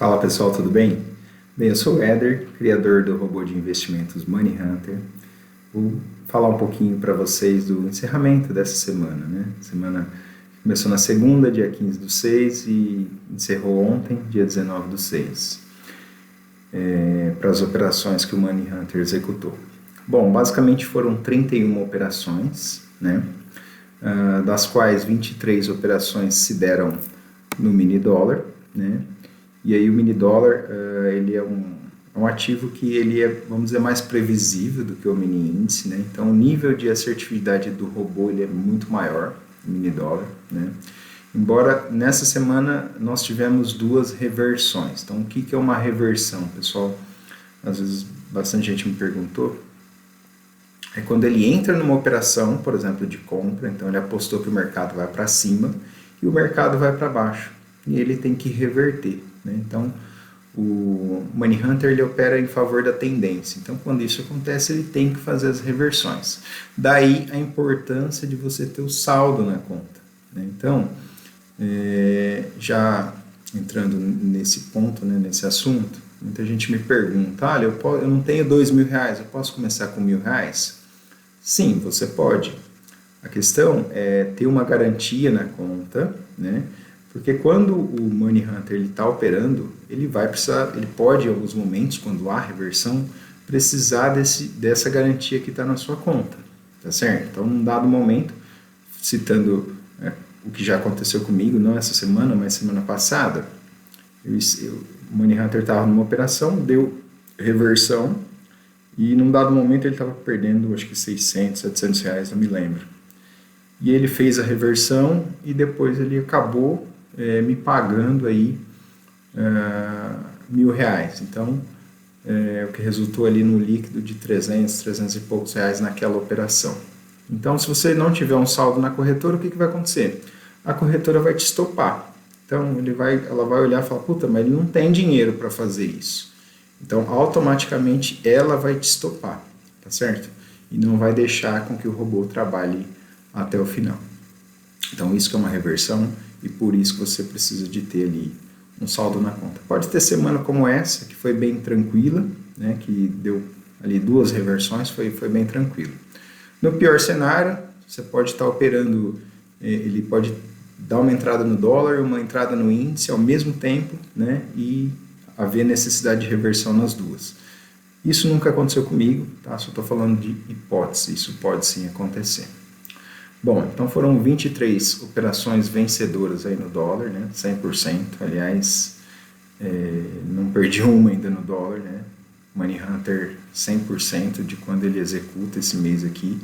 Fala pessoal, tudo bem? Bem, eu sou o Éder, criador do robô de investimentos Money Hunter. Vou falar um pouquinho para vocês do encerramento dessa semana, né? Semana começou na segunda, dia 15/6 e encerrou ontem, dia 19/6, para as operações que o Money Hunter executou. Bom, basicamente foram 31 operações, né? Das quais 23 operações se deram no mini dólar, né? E aí o mini dólar, ele é um ativo que ele é, vamos dizer, mais previsível do que o mini índice, né? Então o nível de assertividade do robô ele é muito maior, o mini dólar, né? Embora nessa semana nós tivemos duas reversões. Então o que é uma reversão, pessoal? Às vezes bastante gente me perguntou. É quando ele entra numa operação, por exemplo, de compra, então ele apostou que o mercado vai para cima e o mercado vai para baixo. E ele tem que reverter, né? Então, o Money Hunter ele opera em favor da tendência. Então, quando isso acontece, ele tem que fazer as reversões. Daí a importância de você ter o saldo na conta, né? Então, já entrando nesse ponto, né, nesse assunto, muita gente me pergunta, olha, eu não tenho R$2.000, eu posso começar com R$1.000? Sim, você pode. A questão é ter uma garantia na conta, né? Porque quando o Money Hunter está operando, ele vai precisar, ele pode, em alguns momentos, quando há reversão, precisar dessa garantia que está na sua conta, tá certo? Então, num dado momento, citando o que já aconteceu comigo, não essa semana, mas semana passada, o Money Hunter estava numa operação, deu reversão, e num dado momento ele estava perdendo, acho que R$600, R$700, não me lembro. E ele fez a reversão e depois ele acabou me pagando aí R$1.000. Então, o que resultou ali no líquido de 300 e poucos reais naquela operação. Então, se você não tiver um saldo na corretora, o que vai acontecer? A corretora vai te estopar. Então, ela vai olhar e falar, puta, mas ele não tem dinheiro para fazer isso. Então, automaticamente, ela vai te estopar, tá certo? E não vai deixar com que o robô trabalhe até o final. Então, isso que é uma reversão e por isso que você precisa de ter ali um saldo na conta. Pode ter semana como essa, que foi bem tranquila, né, que deu ali duas reversões, foi bem tranquilo. No pior cenário, você pode estar operando, ele pode dar uma entrada no dólar e uma entrada no índice ao mesmo tempo, né, e haver necessidade de reversão nas duas. Isso nunca aconteceu comigo, tá? Só estou falando de hipótese, isso pode sim acontecer. Bom, então foram 23 operações vencedoras aí no dólar, né? 100%, aliás, não perdi uma ainda no dólar, né? Money Hunter 100% de quando ele executa esse mês aqui,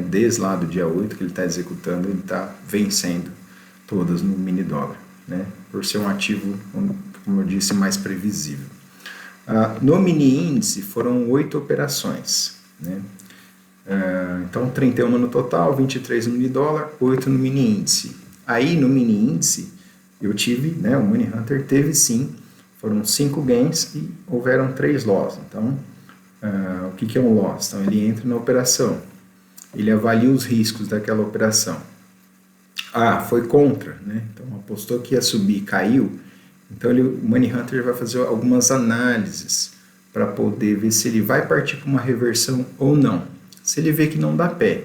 desde lá do dia 8 que ele está executando, ele está vencendo todas no mini dólar, né? Por ser um ativo, como eu disse, mais previsível. No mini índice foram 8 operações, né? Então 31 no total, 23 no mini dólar, 8 no mini índice. Aí no mini índice eu tive, né, o Money Hunter teve sim, foram 5 gains e houveram 3 loss. Então o que é um loss? Então ele entra na operação, ele avalia os riscos daquela operação. Foi contra, né? Então apostou que ia subir, caiu. Então o Money Hunter vai fazer algumas análises para poder ver se ele vai partir para uma reversão ou não. Se ele vê que não dá pé,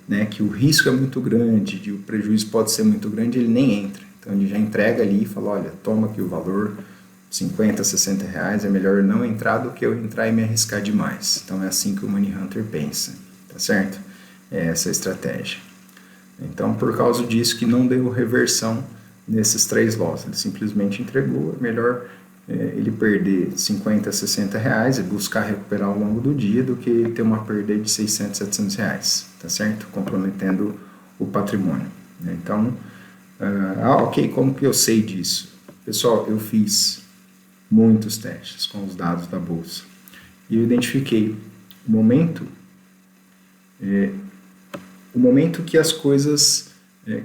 né, que o risco é muito grande, que o prejuízo pode ser muito grande, ele nem entra. Então ele já entrega ali e fala, olha, toma aqui o valor, 50, 60 reais, é melhor não entrar do que eu entrar e me arriscar demais. Então é assim que o Money Hunter pensa, tá certo? É essa a estratégia. Então, por causa disso que não deu reversão nesses 3 loss, ele simplesmente entregou, é melhor ele perder 50, 60 reais e buscar recuperar ao longo do dia do que ter uma perda de 600, 700 reais, tá certo? Comprometendo o patrimônio. Então, ok, como que eu sei disso? Pessoal, eu fiz muitos testes com os dados da bolsa e eu identifiquei o momento que as coisas,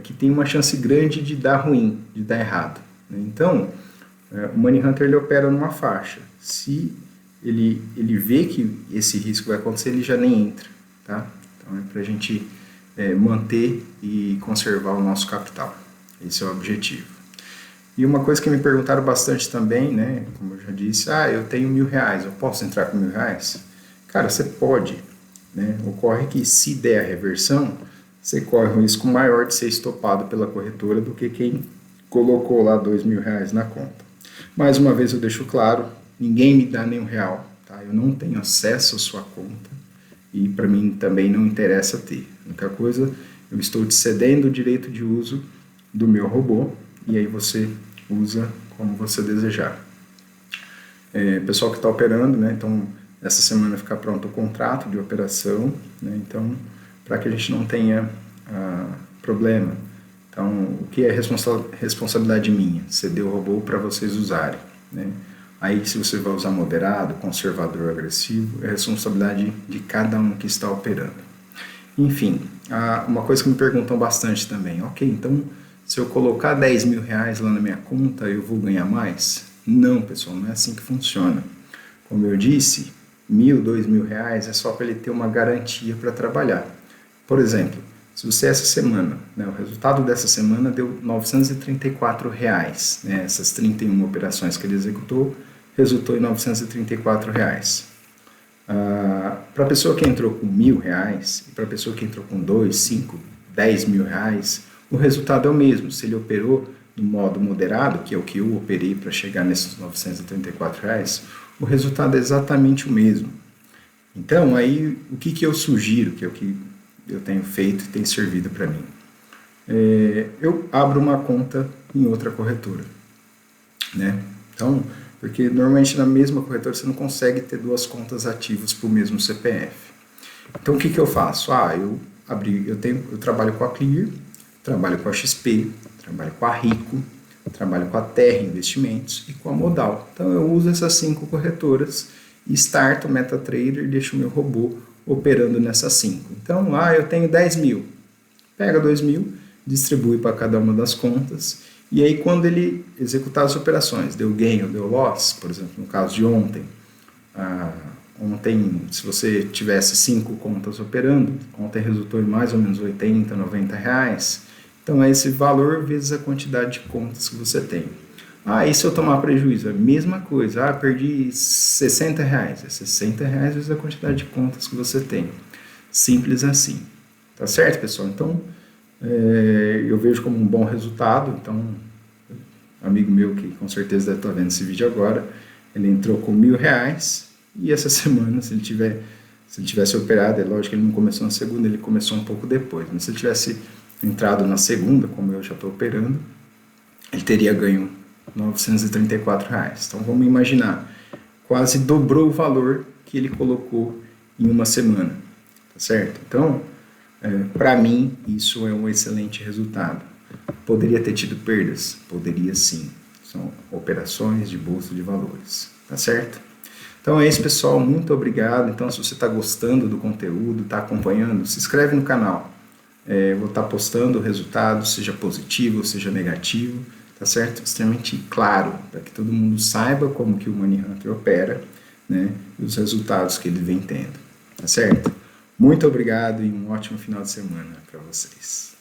que tem uma chance grande de dar ruim, de dar errado, né? Então, o Money Hunter ele opera numa faixa. Se ele vê que esse risco vai acontecer, ele já nem entra, tá? Então é para a gente manter e conservar o nosso capital. Esse é o objetivo. E uma coisa que me perguntaram bastante também, né, como eu já disse, eu tenho R$ 1.000, eu posso entrar com R$ 1.000? Cara, você pode, né? Ocorre que se der a reversão, você corre um risco maior de ser estopado pela corretora do que quem colocou lá R$ 2.000 na conta. Mais uma vez eu deixo claro, ninguém me dá nenhum real, tá? Eu não tenho acesso à sua conta e para mim também não interessa ter. A única coisa, eu estou te cedendo o direito de uso do meu robô e aí você usa como você desejar. Pessoal que está operando, né? Então essa semana ficar pronto o contrato de operação, né? Então para que a gente não tenha problema. Então, o que é responsabilidade minha? Ceder o robô para vocês usarem, né? Aí, se você vai usar moderado, conservador, agressivo, é responsabilidade de cada um que está operando. Enfim, uma coisa que me perguntam bastante também, ok, então, se eu colocar R$ 10.000 lá na minha conta, eu vou ganhar mais? Não, pessoal, não é assim que funciona. Como eu disse, R$ 1.000, R$ 2.000 é só para ele ter uma garantia para trabalhar. Por exemplo, se você essa semana, né, o resultado dessa semana deu R$ 934, né, essas 31 operações que ele executou, resultou em R$ 934. Para a pessoa que entrou com R$ 1.000 e para a pessoa que entrou com 2, 5, R$ 10.000, o resultado é o mesmo. Se ele operou no modo moderado, que é o que eu operei para chegar nesses R$ 934, o resultado é exatamente o mesmo. Então, aí, o que eu sugiro, que é o que eu tenho feito e tem servido para mim? Eu abro uma conta em outra corretora, né? Então, porque normalmente na mesma corretora você não consegue ter duas contas ativas para o mesmo CPF. Então, o que eu faço? Eu trabalho com a Clear, trabalho com a XP, trabalho com a Rico, trabalho com a Terra Investimentos e com a Modal. Então, eu uso essas 5 corretoras e starto o MetaTrader e deixo o meu robô operando nessas 5. Então, eu tenho 10.000. Pega 2.000, distribui para cada uma das contas, e aí quando ele executar as operações, deu gain ou deu loss, por exemplo, no caso de ontem, se você tivesse 5 contas operando, ontem resultou em mais ou menos R$80, R$90, então é esse valor vezes a quantidade de contas que você tem. E se eu tomar prejuízo? É a mesma coisa. Perdi R$60. É R$60 vezes a quantidade de contas que você tem. Simples assim. Tá certo, pessoal? Então, eu vejo como um bom resultado. Então, amigo meu que com certeza deve estar vendo esse vídeo agora, ele entrou com R$1.000 e essa semana, se ele tivesse operado, é lógico que ele não começou na segunda, ele começou um pouco depois. Mas se ele tivesse entrado na segunda, como eu já estou operando, ele teria ganho R$934. Então vamos imaginar, quase dobrou o valor que ele colocou em uma semana, tá certo? Então, para mim, isso é um excelente resultado. Poderia ter tido perdas? Poderia sim. São operações de bolsa de valores, tá certo? Então é isso, pessoal. Muito obrigado. Então, se você está gostando do conteúdo, está acompanhando, se inscreve no canal. Vou estar postando o resultado, seja positivo ou seja negativo. Tá certo? Extremamente claro, para que todo mundo saiba como que o Money Hunter opera, né, e os resultados que ele vem tendo, tá certo? Muito obrigado e um ótimo final de semana para vocês.